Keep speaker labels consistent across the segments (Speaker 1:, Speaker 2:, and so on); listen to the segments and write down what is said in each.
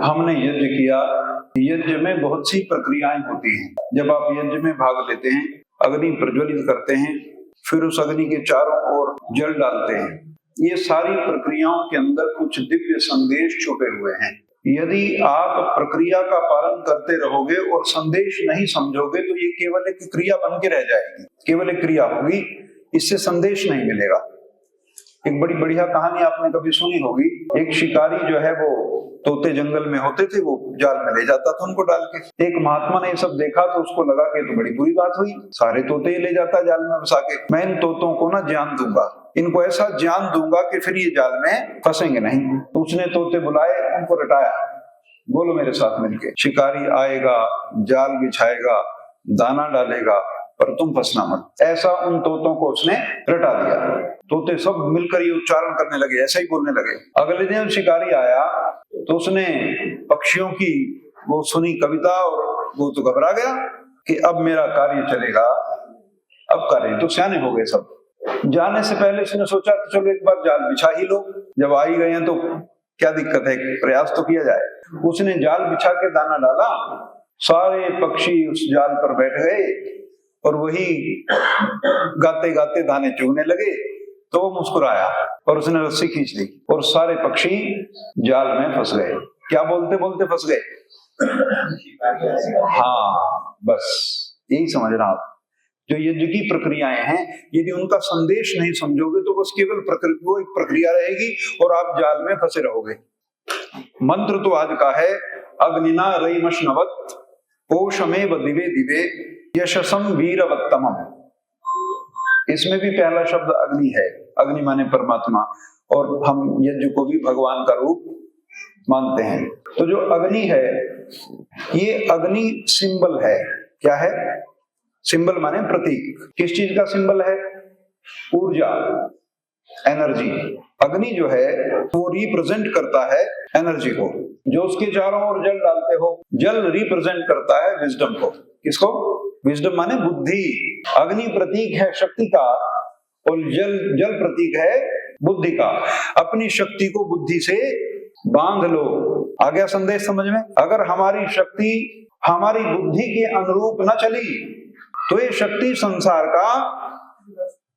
Speaker 1: हमने यज्ञ किया। यज्ञ में बहुत सी प्रक्रियाएं होती हैं। जब आप यज्ञ में भाग लेते हैं, अग्नि प्रज्वलित करते हैं, फिर उस अग्नि के चारों ओर जल डालते हैं, ये सारी प्रक्रियाओं के अंदर कुछ दिव्य संदेश छुपे हुए हैं। यदि आप प्रक्रिया का पालन करते रहोगे और संदेश नहीं समझोगे तो ये केवल एक क्रिया बन के रह जाएगी, केवल एक क्रिया होगी, इससे संदेश नहीं मिलेगा। एक बड़ी बढ़िया कहानी आपने कभी सुनी होगी। एक शिकारी जो है वो तोते जंगल में होते थे, वो जाल में ले जाता था उनको डाल के। एक महात्मा ने ये सब देखा तो उसको लगा कि तो बड़ी बुरी बात हुई, सारे तोते ले जाता जाल में फंसा के। मैं इन तोतों को ना ज्ञान दूंगा, इनको ऐसा ज्ञान दूंगा कि फिर ये जाल में फंसेंगे नहीं। तो उसने तोते बुलाए, उनको रटाया, बोलो मेरे साथ मिलके। शिकारी आएगा, जाल बिछाएगा, दाना डालेगा, पर तुम फंसना मत। ऐसा उन तोतों को उसने रटा दिया। तोते सब मिलकर ये उच्चारण करने लगे, ऐसा ही बोलने लगे। अगले दिन शिकारी आया तो उसने पक्षियों की वो सुनी कविता और वो तो घबरा गया कि अब मेरा कार्य चलेगा। अब कार्य तो सियाने हो गए सब। जाने से पहले उसने सोचा कि चलो एक बार जाल बिछा ही लो, जब आ ही गए हैं तो क्या दिक्कत है, प्रयास तो किया जाए। उसने जाल बिछा के दाना डाला, सारे पक्षी उस जाल पर बैठ गए और वही गाते गाते दाने चुगने लगे। तो वो मुस्कुराया और उसने रस्सी खींच ली और सारे पक्षी जाल में फंस गए। क्या बोलते बोलते फंस गए? हाँ, बस यही समझना आप। जो यज्ञ की प्रक्रियाएं हैं, यदि उनका संदेश नहीं समझोगे तो बस केवल वो एक प्रक्रिया रहेगी और आप जाल में फंसे रहोगे। मंत्र तो आज का है, अग्निना रईमश्नवत् पोषमेव दिवे दिवे यशसम वीरवत्तमम्। इसमें भी पहला शब्द अग्नि है। अग्नि माने परमात्मा, और हम यज्ञ को भी भगवान का रूप मानते हैं। तो जो अग्नि है, ये अग्नि सिंबल है। क्या है? सिंबल माने प्रतीक। किस चीज का सिंबल है? ऊर्जा, एनर्जी। अग्नि जो है वो रिप्रेजेंट करता है एनर्जी को। जो उसके चारों ओर जल डालते हो, जल रिप्रेजेंट करता है विजडम को। किसको? विजडम माने बुद्धि। अग्नि प्रतीक है शक्ति का और जल प्रतीक है बुद्धि का। अपनी शक्ति को बुद्धि से बांध लो। आ गया संदेश समझ में? अगर हमारी शक्ति हमारी बुद्धि के अनुरूप न चली तो ये शक्ति संसार का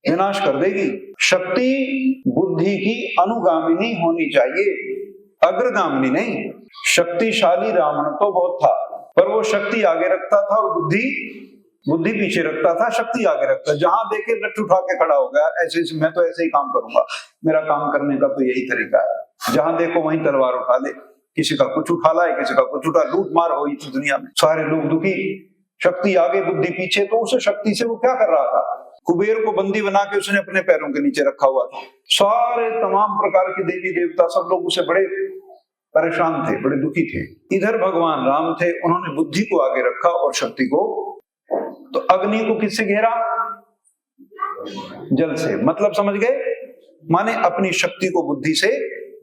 Speaker 1: विनाश कर देगी। शक्ति बुद्धि की अनुगामिनी होनी चाहिए, अग्रगामिनी नहीं। शक्तिशाली रावण तो बहुत था, पर वो शक्ति आगे रखता था और बुद्धि पीछे रखता था। शक्ति आगे रखता, जहां देखे लठ उठा के खड़ा हो गया, ऐसे मैं तो ऐसे ही काम करूंगा, मेरा काम करने का तो यही तरीका है। जहां देखो वहीं तलवार उठा ले, किसी का कुछ उठा लाए, किसी का कुछ उठा। लूट मार हुई थी दुनिया में, सारे लोग दुखी। शक्ति आगे बुद्धि पीछे। तो उस शक्ति से वो क्या कर रहा था? कुबेर को बंदी बना के उसने अपने पैरों के नीचे रखा हुआ था। सारे तमाम प्रकार के देवी देवता सब लोग उसे बड़े परेशान थे, बड़े दुखी थे। इधर भगवान राम थे, उन्होंने बुद्धि को आगे रखा और शक्ति को। तो अग्नि को किससे घेरा? जल से। मतलब समझ गए? माने अपनी शक्ति को बुद्धि से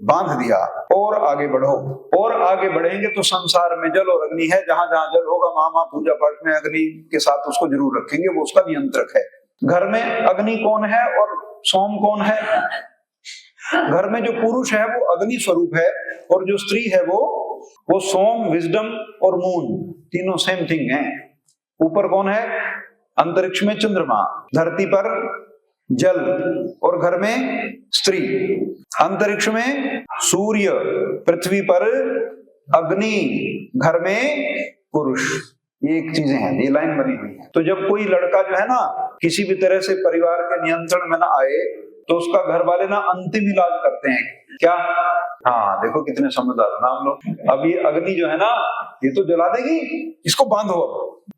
Speaker 1: बांध दिया और आगे बढ़ो। और आगे बढ़ेंगे तो संसार में जल और अग्नि है। जहां जहां जल होगा वहां पूजा पाठ में अग्नि के साथ उसको जरूर रखेंगे, वो उसका नियंत्रक है। घर में अग्नि कौन है और सोम कौन है? घर में जो पुरुष है वो अग्नि स्वरूप है और जो स्त्री है वो सोम, विजडम और मून, तीनों सेम थिंग हैं। ऊपर कौन है? अंतरिक्ष में चंद्रमा, धरती पर जल और घर में स्त्री। अंतरिक्ष में सूर्य, पृथ्वी पर अग्नि, घर में पुरुष। ये एक चीजें हैं, ये लाइन बनी हुई है। तो जब कोई लड़का जो है ना किसी भी तरह से परिवार के नियंत्रण में ना आए तो उसका घर वाले ना अंतिम इलाज करते हैं। क्या? हाँ, देखो कितने समझदार नाम लोग। अब ये अग्नि जो है ना, ये तो जला देगी, इसको बांधो।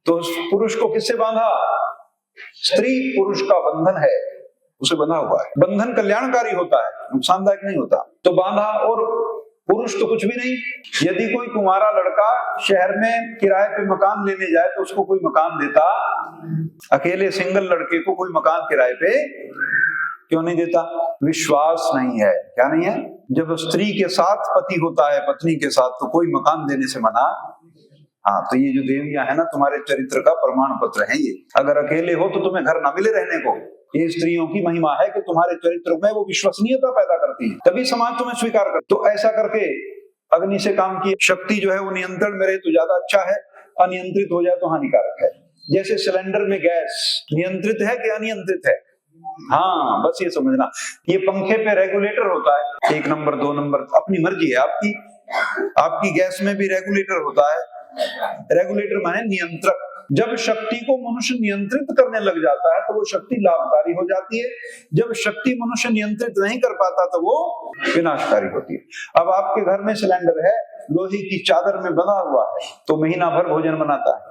Speaker 1: तो पुरुष को किससे बांधा? स्त्री पुरुष का बंधन है, उसे बंधा हुआ है। बंधन कल्याणकारी होता है, नुकसानदायक नहीं होता। तो बांधा। और पुरुष तो कुछ भी नहीं। यदि कोई तुम्हारा लड़का शहर में किराए पे मकान लेने जाए तो उसको कोई मकान देता? अकेले सिंगल लड़के को कोई मकान किराए पे क्यों नहीं देता? विश्वास नहीं है। क्या नहीं है? जब स्त्री के साथ पति होता है, पत्नी के साथ, तो कोई मकान देने से मना। हाँ, तो ये जो देवियां है ना, तुम्हारे चरित्र का प्रमाण पत्र है ये। अगर अकेले हो तो तुम्हें घर ना मिले रहने को। ये स्त्रियों की महिमा है कि तुम्हारे चरित्र में वो विश्वसनीयता पैदा करती है, तभी समाज तुम्हें स्वीकार कर। तो ऐसा करके अग्नि से काम की शक्ति जो है वो नियंत्रण में रहे तो ज्यादा अच्छा है, अनियंत्रित हो जाए तो हानिकारक है। जैसे सिलेंडर में गैस नियंत्रित है कि अनियंत्रित है? हाँ, बस ये समझना। ये पंखे पे रेगुलेटर होता है, 1 नंबर 2 नंबर, अपनी मर्जी है आपकी। आपकी गैस में भी रेगुलेटर होता है। रेगुलेटर माने नियंत्रक। जब शक्ति को मनुष्य नियंत्रित करने लग जाता है तो वो शक्ति लाभकारी हो जाती है, जब शक्ति मनुष्य नियंत्रित नहीं कर पाता तो वो विनाशकारी होती है। अब आपके घर में सिलेंडर है, लोहे की चादर में बंधा हुआ है, तो महीना भर भोजन बनाता है,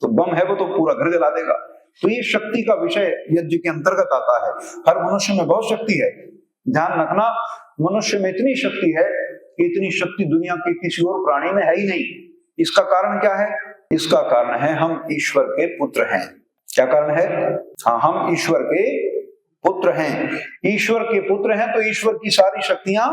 Speaker 1: तो बम है वो तो पूरा घर जला देगा। तो ये शक्ति का विषय यज्ञ के अंतर्गत आता है। हर मनुष्य में बहुत शक्ति है, ध्यान रखना। मनुष्य में इतनी शक्ति है कि इतनी शक्ति दुनिया के किसी और प्राणी में है ही नहीं। इसका कारण क्या है? इसका कारण है हम ईश्वर के पुत्र हैं। क्या कारण है? हाँ, हम ईश्वर के पुत्र हैं। ईश्वर के पुत्र हैं तो ईश्वर की सारी शक्तियां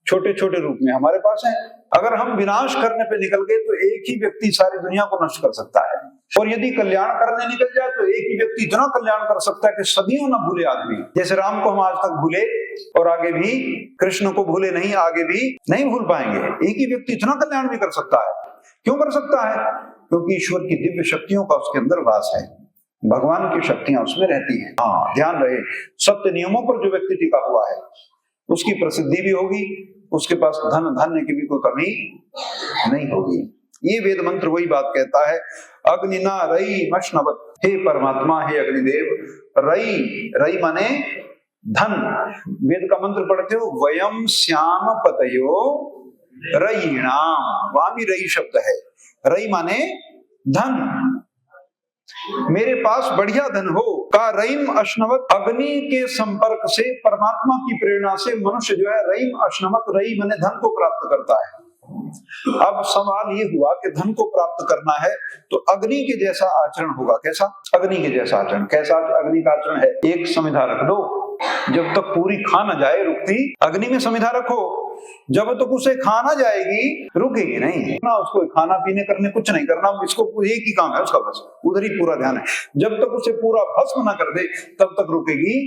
Speaker 1: छोटे छोटे रूप में हमारे पास हैं। अगर हम विनाश करने पे निकल गए तो एक ही व्यक्ति सारी दुनिया को नष्ट कर सकता है, और यदि कल्याण करने निकल जाए तो एक ही व्यक्ति इतना कल्याण कर सकता है कि सदियों न भूले आदमी। जैसे राम को हम आज तक भूले और आगे भी कृष्ण को भूले नहीं, आगे भी नहीं भूल पाएंगे। एक ही व्यक्ति इतना कल्याण भी कर सकता है। क्यों कर सकता है? क्योंकि ईश्वर की दिव्य शक्तियों का उसके अंदर वास है, भगवान की शक्तियां उसमें रहती हैं। हाँ, ध्यान रहे, सत्य नियमों पर जो व्यक्ति टिका हुआ है उसकी प्रसिद्धि भी होगी, उसके पास धन धान्य की भी कोई कमी नहीं होगी। ये वेद मंत्र वही बात कहता है, अग्निना रई मशनवत, हे परमात्मा, हे अग्निदेव। रई, रई माने धन। वेद का मंत्र पढ़ते हो, वयम श्याम पतयो रयीणाम, वहां भी रई शब्द है। रई माने धन, मेरे पास बढ़िया धन हो। का रईम अश्नवत, अग्नि के संपर्क से, परमात्मा की प्रेरणा से मनुष्य जो है रईम अश्नवत, रई माने धन को प्राप्त करता है। अब सवाल ये हुआ कि धन को प्राप्त करना है तो अग्नि के जैसा आचरण होगा। कैसा? अग्नि के जैसा आचरण। कैसा अग्नि का आचरण है? एक समिधा रख दो, जब तक पूरी खा न जाए रुकती। अग्नि में समिधा रखो, जब तक उसे खाना जाएगी रुकेगी नहीं ना। उसको खाना पीने करने कुछ नहीं करना, इसको एक ही काम है उसका, बस उधर ही पूरा ध्यान है। जब तक उसे पूरा भस्म न कर दे तब तक रुकेगी।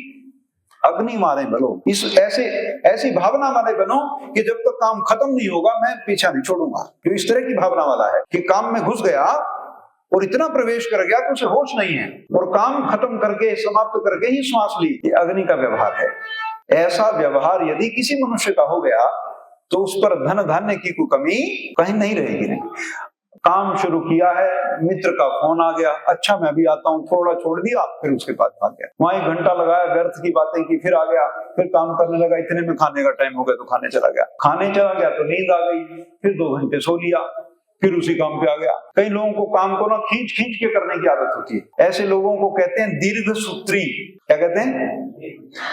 Speaker 1: अग्नि मारे बनो, इस ऐसी भावना मारे बनो कि जब तक काम खत्म नहीं होगा मैं पीछा नहीं छोड़ूंगा। जो इस तरह की भावना वाला है कि काम में घुस गया और इतना प्रवेश कर गया कि उसे होश नहीं है, और काम खत्म करके समाप्त करके ही श्वास ली, ये अग्नि का व्यवहार है। ऐसा व्यवहार यदि किसी मनुष्य का हो गया तो उस पर धन धान्य की कोई कमी कहीं नहीं रहेगी। नहीं, काम शुरू किया है, मित्र का फोन आ गया, अच्छा मैं भी आता हूँ, थोड़ा छोड़ दिया, फिर उसके बाद भाग गया। वहां 1 घंटा लगाया, व्यर्थ की बातें की, फिर आ गया, फिर काम करने लगा, इतने में खाने का टाइम हो गया तो खाने चला गया। खाने चला गया तो नींद आ गई, फिर 2 घंटे सो लिया, फिर उसी काम पे आ गया। कई लोगों को काम को ना खींच खींच के करने की आदत होती है। ऐसे लोगों को कहते हैं दीर्घ सूत्री। क्या कहते हैं?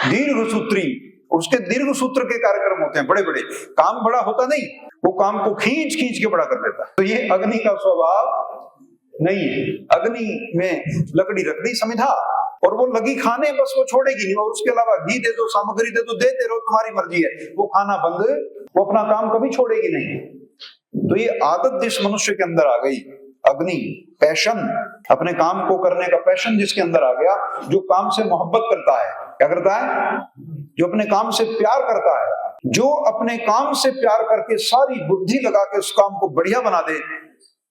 Speaker 1: दीर्घ सूत्री। उसके दीर्घ सूत्र के कार्यक्रम होते हैं बड़े बड़े, काम बड़ा होता नहीं, वो काम को खींच खींच के बड़ा कर देता है। तो ये अग्नि का स्वभाव नहीं है। अग्नि में लकड़ी रख दी समिधा और वो लगी खाने, बस वो छोड़ेगी नहीं, और उसके अलावा घी दे दो, सामग्री दे दो, देते रहो, तुम्हारी मर्जी है। वो खाना बंद, वो अपना काम कभी छोड़ेगी नहीं। तो ये आदत जिस मनुष्य के अंदर आ गई, अग्नि, पैशन, अपने काम को करने का पैशन जिसके अंदर आ गया, जो काम से मोहब्बत करता है, क्या करता है? जो अपने काम से प्यार करता है, जो अपने काम से प्यार करके सारी बुद्धि लगा के उस काम को बढ़िया बना दे,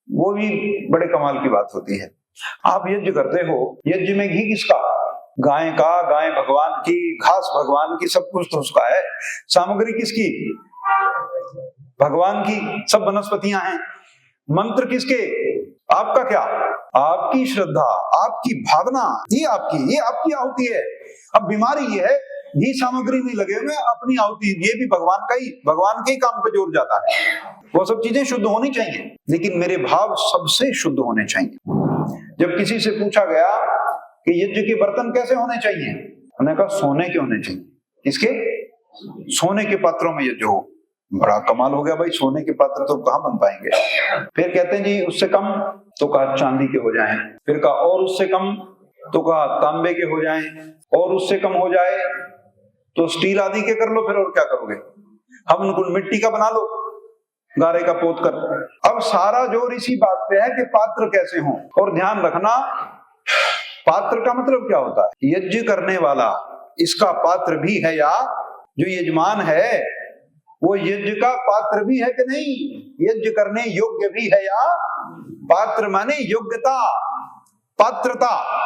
Speaker 1: वो भी बड़े कमाल की बात होती है। आप यज्ञ करते हो, यज्ञ में घी किसका? गाय का, गाय भगवान की, घास भगवान की, सब कुछ तो उसका है। सामग्री किसकी? भगवान की, सब वनस्पतियां हैं। मंत्र किसके? आपका क्या? आपकी श्रद्धा, आपकी भावना, ये आपकी आहुति है। अब बीमारी ये है, घी सामग्री में लगे हुए अपनी आहुति, ये भी भगवान के ही काम पे जोर जाता है। वो सब चीजें शुद्ध होनी चाहिए, लेकिन मेरे भाव सबसे शुद्ध होने चाहिए। जब किसी से पूछा गया कि यज्ञ के बर्तन कैसे होने चाहिए, उन्होंने कहा सोने के होने चाहिए। किसके? सोने के पात्रों में यज्ञ हो। बड़ा कमाल हो गया भाई, सोने के पात्र तो कहां बन पाएंगे। फिर कहते हैं जी उससे कम, तो कहा चांदी के हो जाएं। फिर कहा और उससे कम, तो कहा तांबे के हो जाएं। और उससे कम हो जाए तो स्टील आदि के कर लो। फिर और क्या करोगे? हम उनको मिट्टी का बना लो, गारे का पोत कर। अब सारा जोर इसी बात पे है कि पात्र कैसे हों। और ध्यान रखना, पात्र का मतलब क्या होता है? यज्ञ करने वाला इसका पात्र भी है, या जो यजमान है वो यज्ञ का पात्र भी है कि नहीं, यज्ञ करने योग्य भी है या? पात्र माने योग्यता, पात्रता,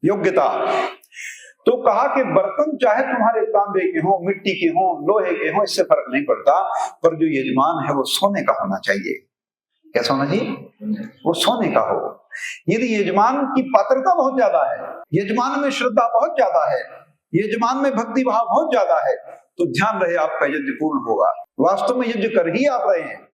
Speaker 1: योग्यता। तो कहा कि बर्तन चाहे तुम्हारे तांबे के हो, मिट्टी के हो, लोहे के हो, इससे फर्क नहीं पड़ता, पर जो यजमान है वो सोने का होना चाहिए। कैसा होना चाहिए? वो सोने का हो। यदि यजमान की पात्रता बहुत ज्यादा है, यजमान में श्रद्धा बहुत ज्यादा है, यजमान में भक्ति भाव बहुत ज्यादा है, तो ध्यान रहे आपका यज्ञ पूर्ण होगा। वास्तव में यज्ञ कर ही आप रहे हैं,